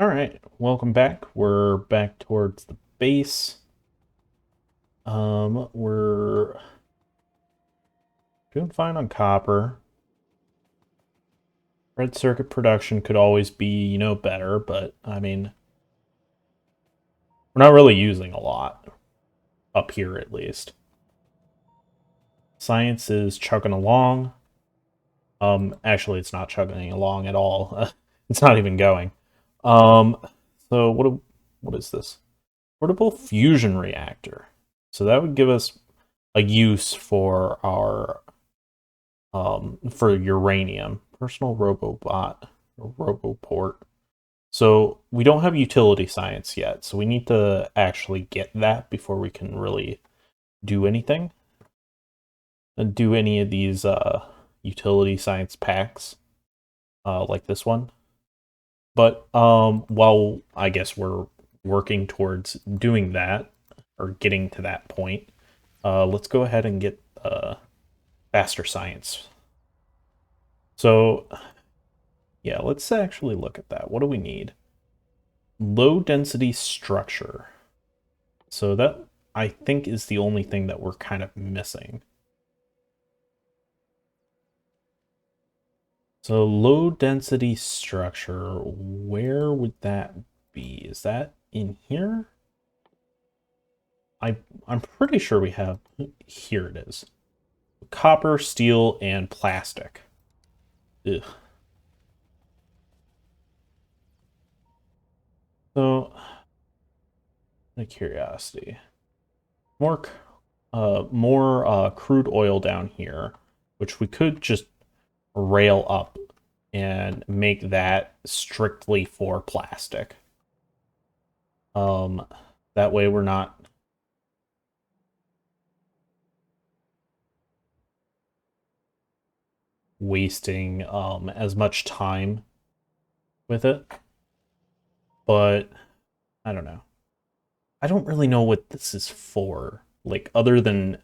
All right, welcome back. We're back towards the base. We're doing fine on copper. Red circuit production could always be, better, but I mean, we're not really using a lot up here at least. Science is chugging along. Actually, it's not chugging along at all. It's not even going. Um, so what is this? Portable fusion reactor. So that would give us a use for uranium. Personal robobot or roboport. So we don't have utility science yet, so we need to actually get that before we can really do anything and do any of these utility science packs like this one. But while I guess we're working towards doing that or getting to that point, let's go ahead and get faster science. So yeah, let's actually look at that. What do we need? Low density structure. So that I think is the only thing that we're kind of missing. So low density structure, where would that be? Is that in here? I'm pretty sure we have, here it is. Copper, steel, and plastic. Ugh. So, out of curiosity, more crude oil down here, which we could just rail up and make that strictly for plastic. Um, that way we're not wasting as much time with it. But I don't know. I don't really know what this is for. Like other than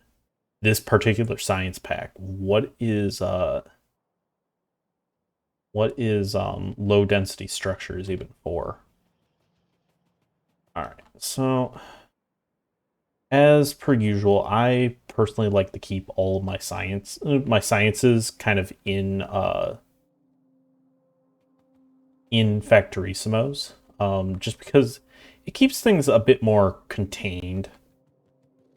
this particular science pack, what is low density structures even for? All right. So as per usual, I personally like to keep all of my sciences kind of in Factorissimos, just because it keeps things a bit more contained,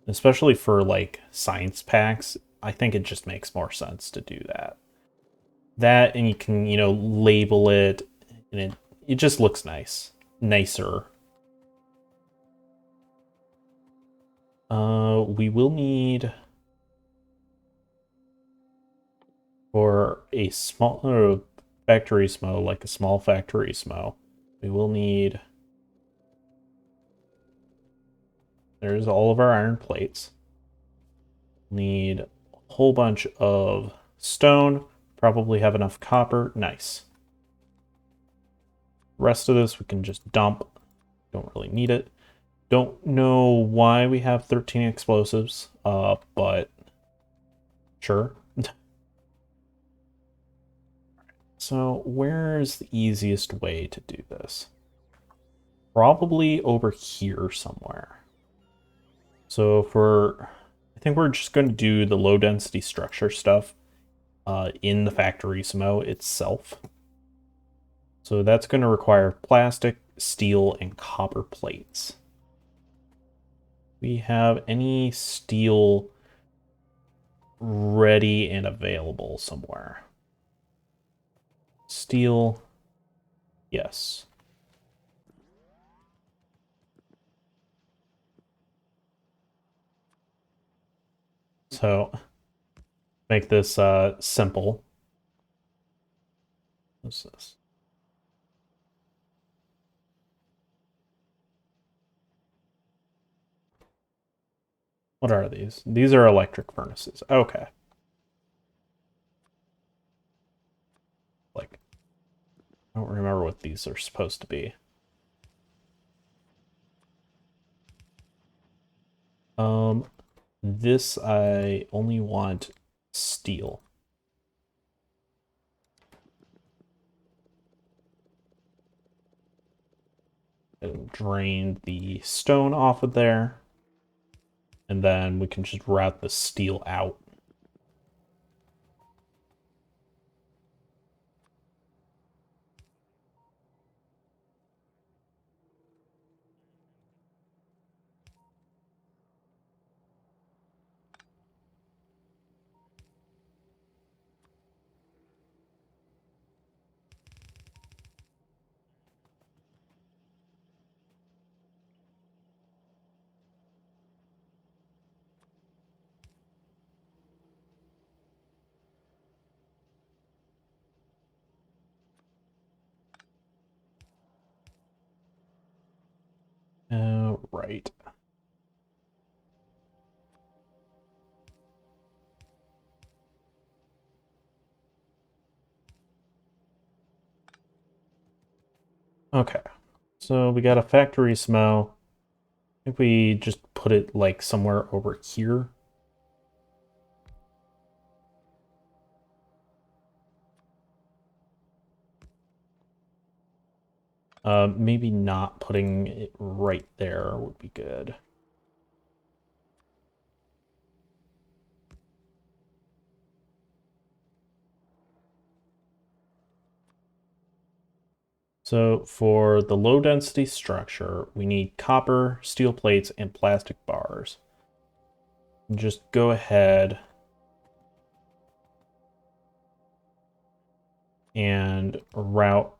especially for like science packs. I think it just makes more sense to do that. That and you can label it, and it just looks nicer. We will need for a small Factorismo, like a small Factorismo, we will need. There's all of our iron plates. Need a whole bunch of stone. Probably have enough copper. Nice. Rest of this we can just dump. Don't really need it. Don't know why we have 13 explosives, but sure. So where's the easiest way to do this? Probably over here somewhere. So I think we're just going to do the low density structure stuff in the Factorisimo itself. So that's going to require plastic, steel, and copper plates. We have any steel ready and available somewhere? Steel, yes. So make this simple. What's this? What are these? These are electric furnaces. Okay. Like, I don't remember what these are supposed to be. Um, this I only want steel. and drain the stone off of there. And then we can just route the steel out. Right. Okay. So we got a factory smell. I think we just put it like somewhere over here. Maybe not putting it right there would be good. So for the low density structure, we need copper, steel plates, and plastic bars. Just go ahead and route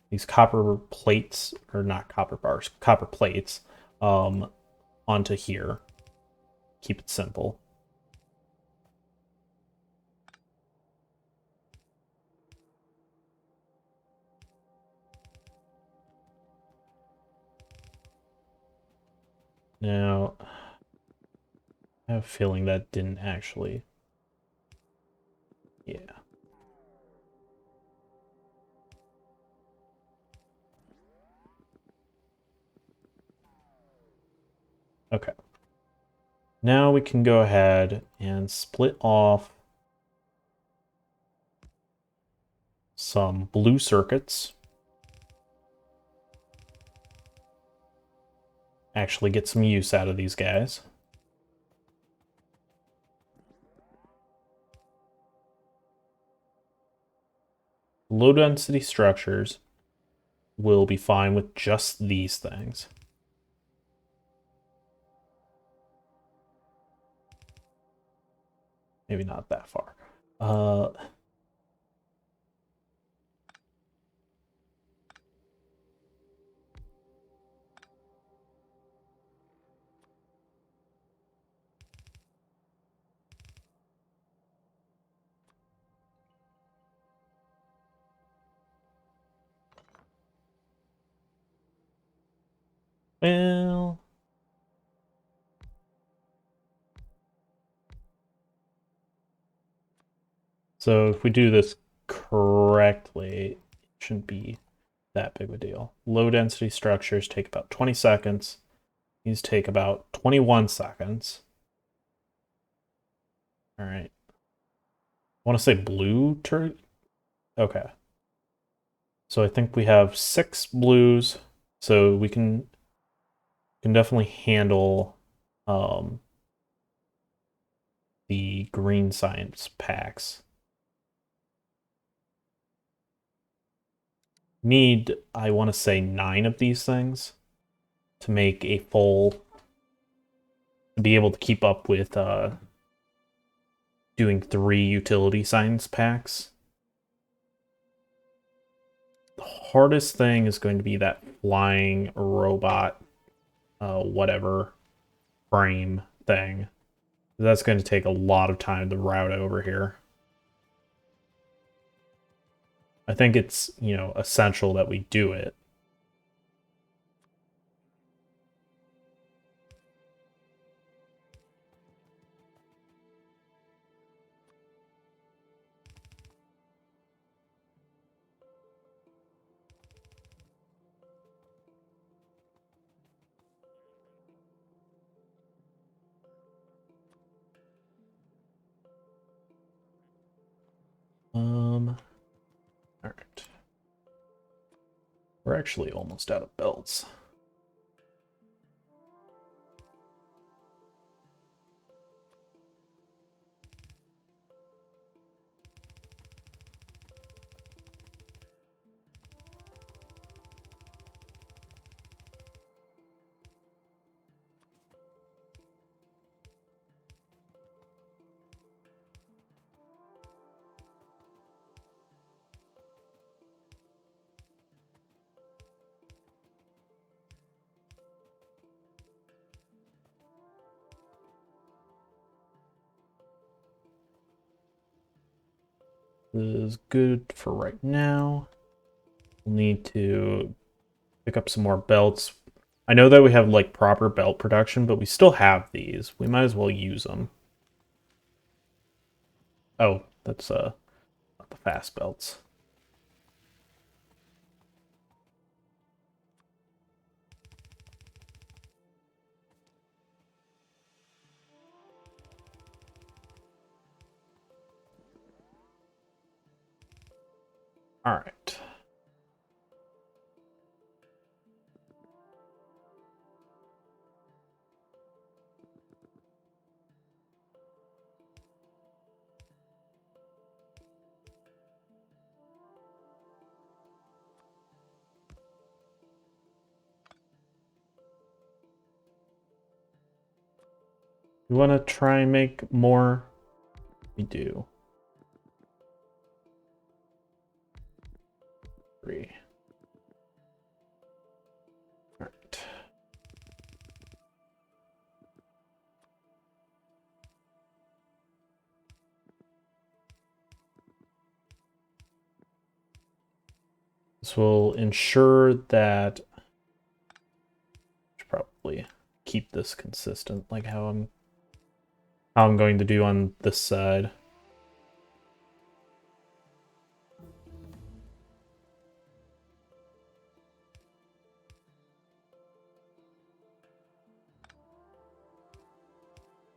these copper plates, or not copper bars, copper plates, onto here. Keep it simple. Now, I have a feeling that didn't actually... Yeah. Okay. Now we can go ahead and split off some blue circuits. Actually get some use out of these guys. Low density structures will be fine with just these things. Maybe not that far. Well... So if we do this correctly, it shouldn't be that big of a deal. Low density structures take about 20 seconds. These take about 21 seconds. All right. I want to say blue turret. Okay. So I think we have 6 blues. So we can definitely handle the green science packs. Need, I want to say 9 of these things to make a full, to be able to keep up with doing 3 utility science packs. The hardest thing is going to be that flying robot, whatever frame thing. That's going to take a lot of time to route over here. I think it's, essential that we do it. All right. We're actually almost out of belts. This is good for right now. We'll need to pick up some more belts. I know that we have like proper belt production, but we still have these. We might as well use them. Oh, that's not the fast belts. All right. We want to try and make more. We do. 3. All right. This will ensure that I should probably keep this consistent, like how I'm going to do on this side.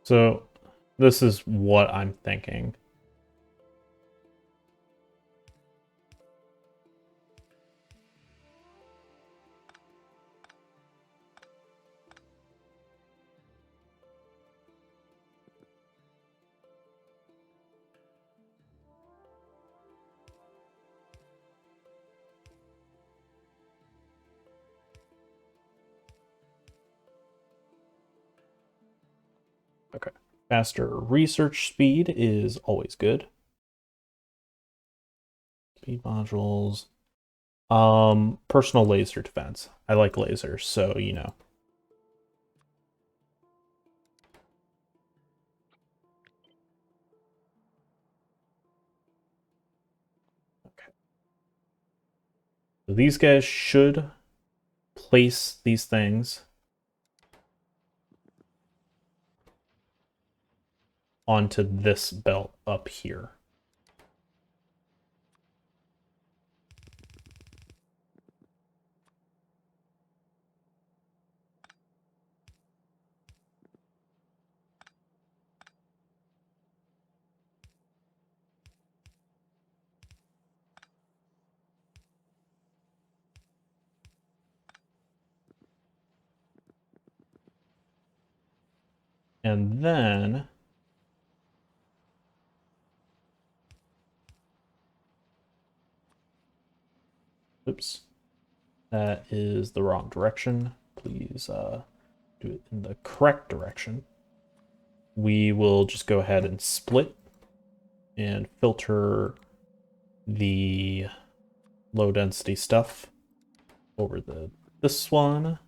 So this is what I'm thinking. Okay. Faster research speed is always good. Speed modules. Personal laser defense. I like lasers, so you know. Okay. So these guys should place these things onto this belt up here. And then oops, that is the wrong direction. Please do it in the correct direction. We will just go ahead and split and filter the low density stuff over this one.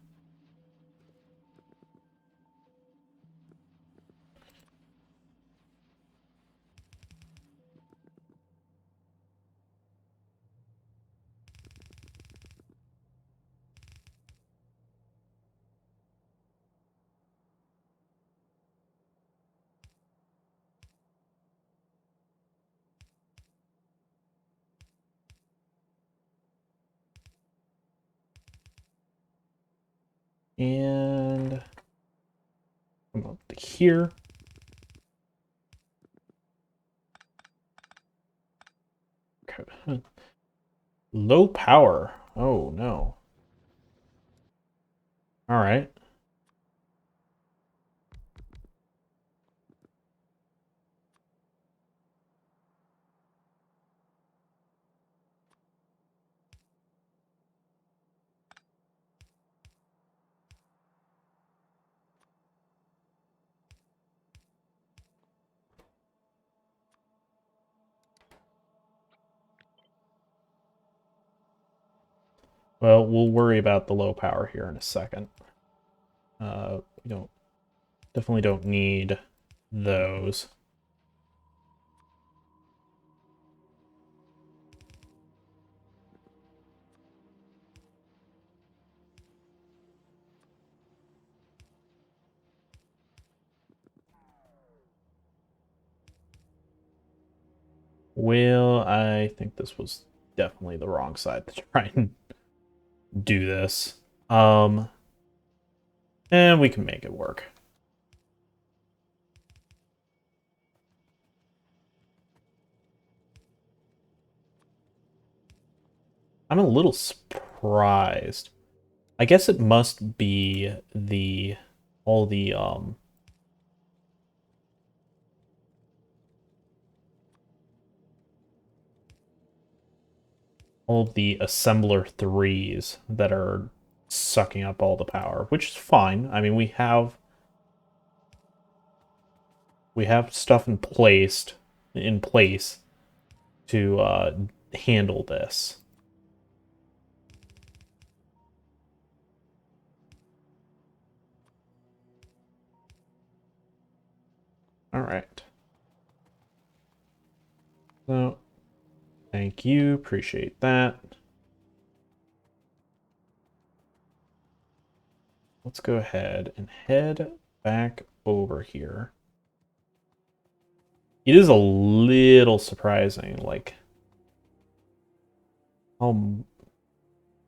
And come up to here. Okay. Low power. Oh, no. All right. Well, we'll worry about the low power here in a second. We definitely don't need those. Well, I think this was definitely the wrong side to try and do this. And we can make it work. I'm a little surprised. I guess it must be the all the all of the assembler threes that are sucking up all the power, which is fine. I mean, we have stuff in place to handle this. All right. So, thank you. Appreciate that. Let's go ahead and head back over here. It is a little surprising, like how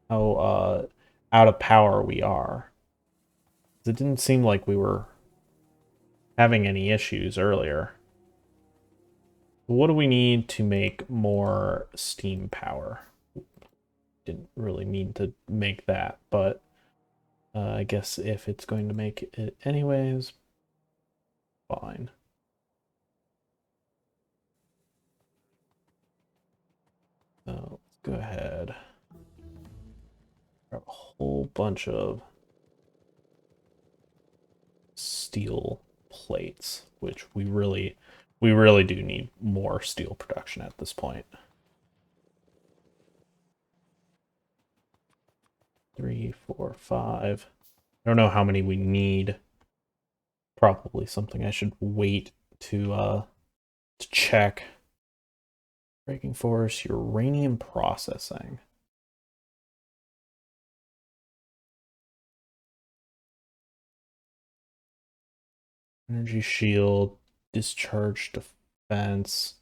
out of power we are. It didn't seem like we were having any issues earlier. What do we need to make more steam power? Didn't really mean to make that, but I guess if it's going to make it anyways, fine. So let's go ahead. Grab a whole bunch of steel plates, which we really do need more steel production at this point. 3, 4, 5. I don't know how many we need. Probably something I should wait to check. Breaking force, uranium processing. Energy shield, discharge defense.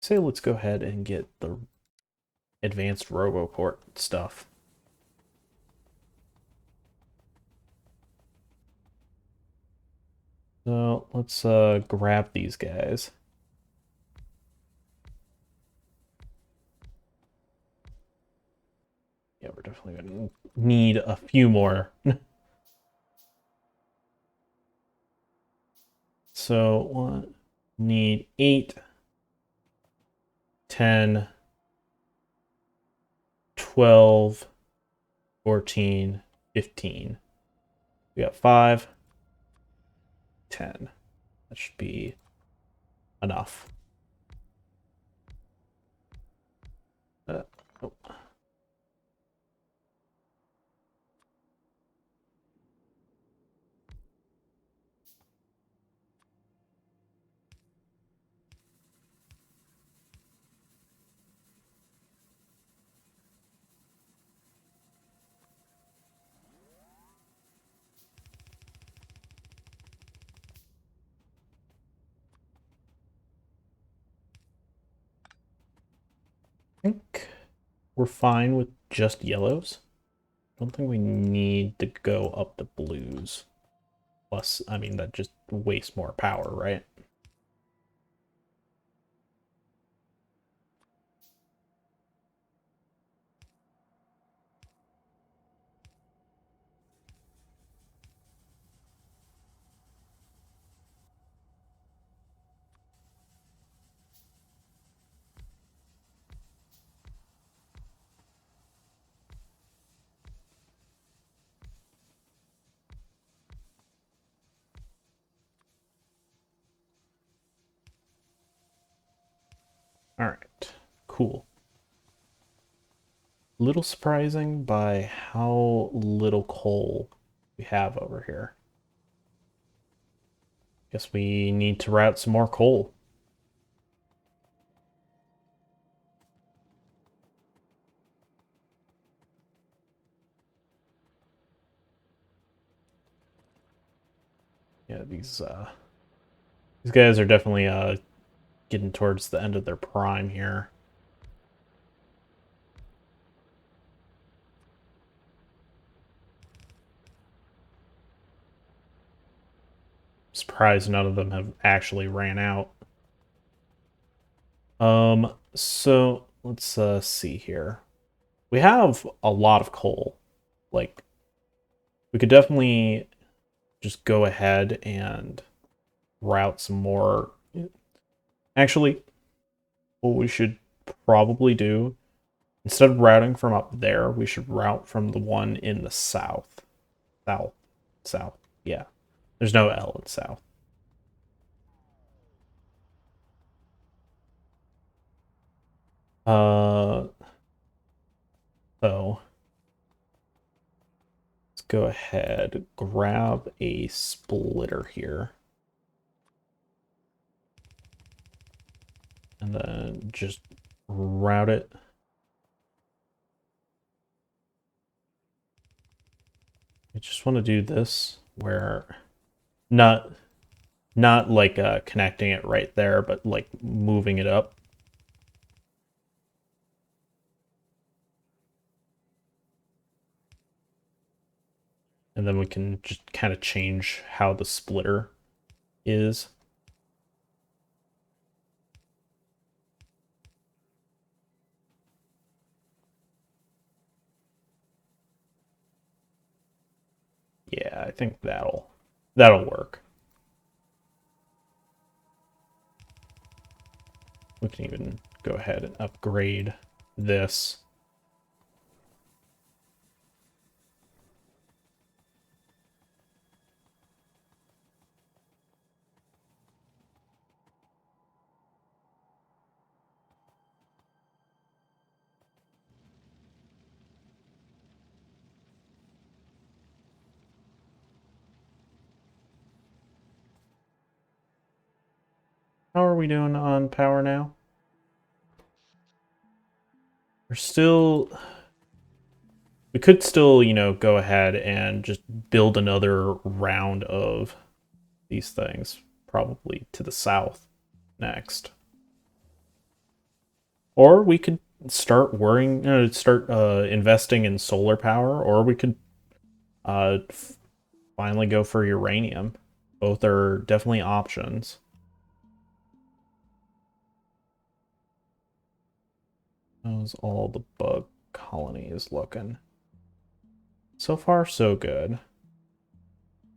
Say let's go ahead and get the advanced roboport stuff. So let's grab these guys. Yeah, we're definitely gonna need a few more. So what? Need 8, 10, 12, 14, 15. We got 5, 10. That should be enough. Oh. I think we're fine with just yellows. I don't think we need to go up to blues. Plus, I mean, that just wastes more power, right? All right, cool. Little surprising by how little coal we have over here. Guess we need to route some more coal. Yeah, these guys are definitely getting towards the end of their prime here. Surprised none of them have actually ran out. So let's see here. We have a lot of coal. Like, we could definitely just go ahead and route some more. Actually, what we should probably do, instead of routing from up there, we should route from the one in the south. South. South. Yeah. There's no L in south. Uh, so let's go ahead, grab a splitter here. And then just route it. I just want to do this where not not like connecting it right there, but like moving it up. And then we can just kind of change how the splitter is. Yeah, I think that'll work. We can even go ahead and upgrade this. How are we doing on power now? We're still... We could still, go ahead and just build another round of these things, probably to the south next. Or we could start investing in solar power, or we could uh, finally go for uranium. Both are definitely options. How's all the bug colonies looking? So far, so good.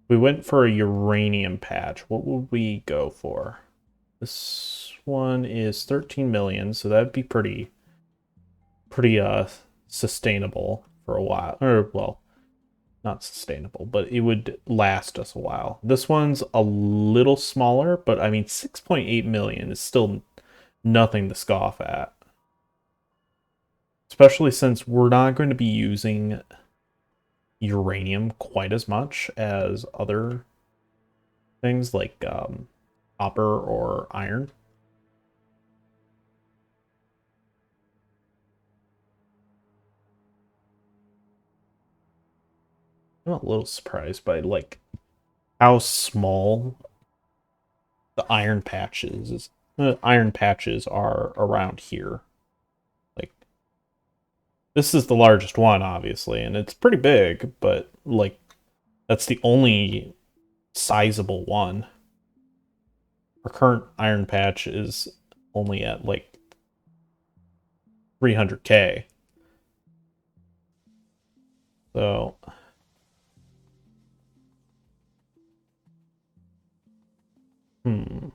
We went for a uranium patch. What would we go for? This one is 13 million, so that'd be pretty sustainable for a while. Or well, not sustainable, but it would last us a while. This one's a little smaller, but I mean 6.8 million is still nothing to scoff at. Especially since we're not going to be using uranium quite as much as other things like copper or iron. I'm a little surprised by like how small the iron patches are around here. Like this is the largest one, obviously, and it's pretty big, but like that's the only sizable one. Our current iron patch is only at like 300K. So, hmm.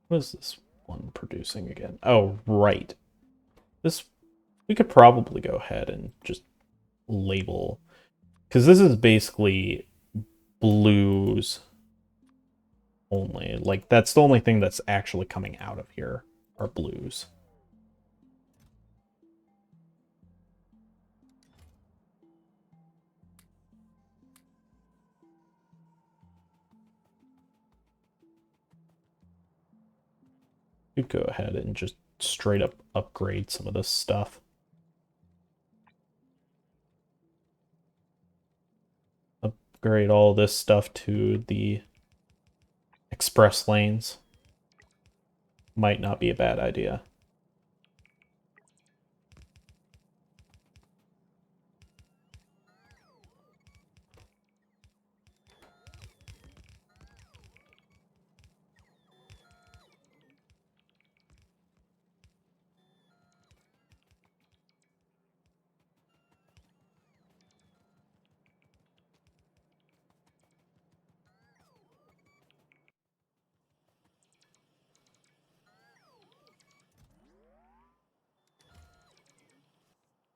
What is this one producing again? Oh, right. This, we could probably go ahead and just label, because this is basically blue's only. Like, that's the only thing that's actually coming out of here are blues. You go ahead and just straight up upgrade some of this stuff. Upgrade all this stuff to the express lanes. Might not be a bad idea.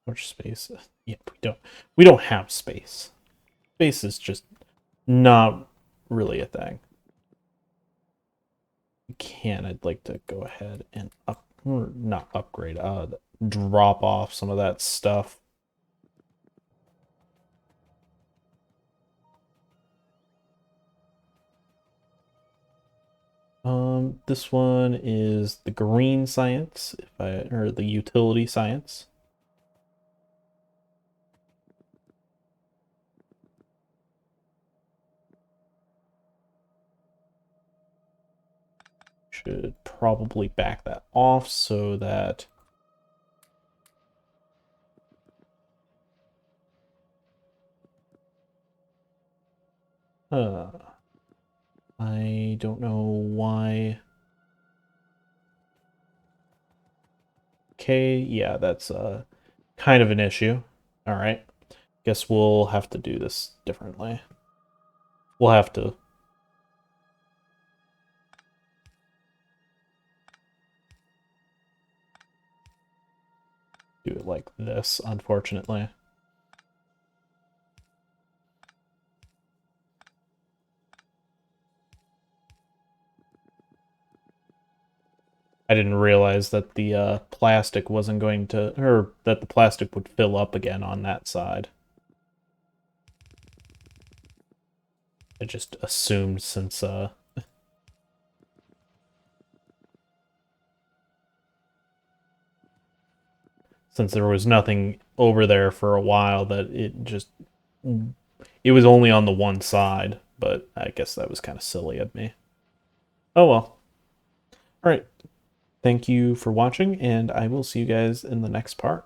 Much space? Yeah, we don't have space. Space is just not really a thing. I'd like to go ahead and not upgrade, drop off some of that stuff. This one is the green science, or the utility science. Should probably back that off so that I don't know why. Okay, yeah, that's kind of an issue. All right. Guess we'll have to do this differently. We'll have to do it like this, unfortunately. I didn't realize that the plastic wasn't going to, or that the plastic would fill up again on that side. I just assumed since there was nothing over there for a while that it was only on the one side, but I guess that was kind of silly of me. Oh well. All right. Thank you for watching, and I will see you guys in the next part.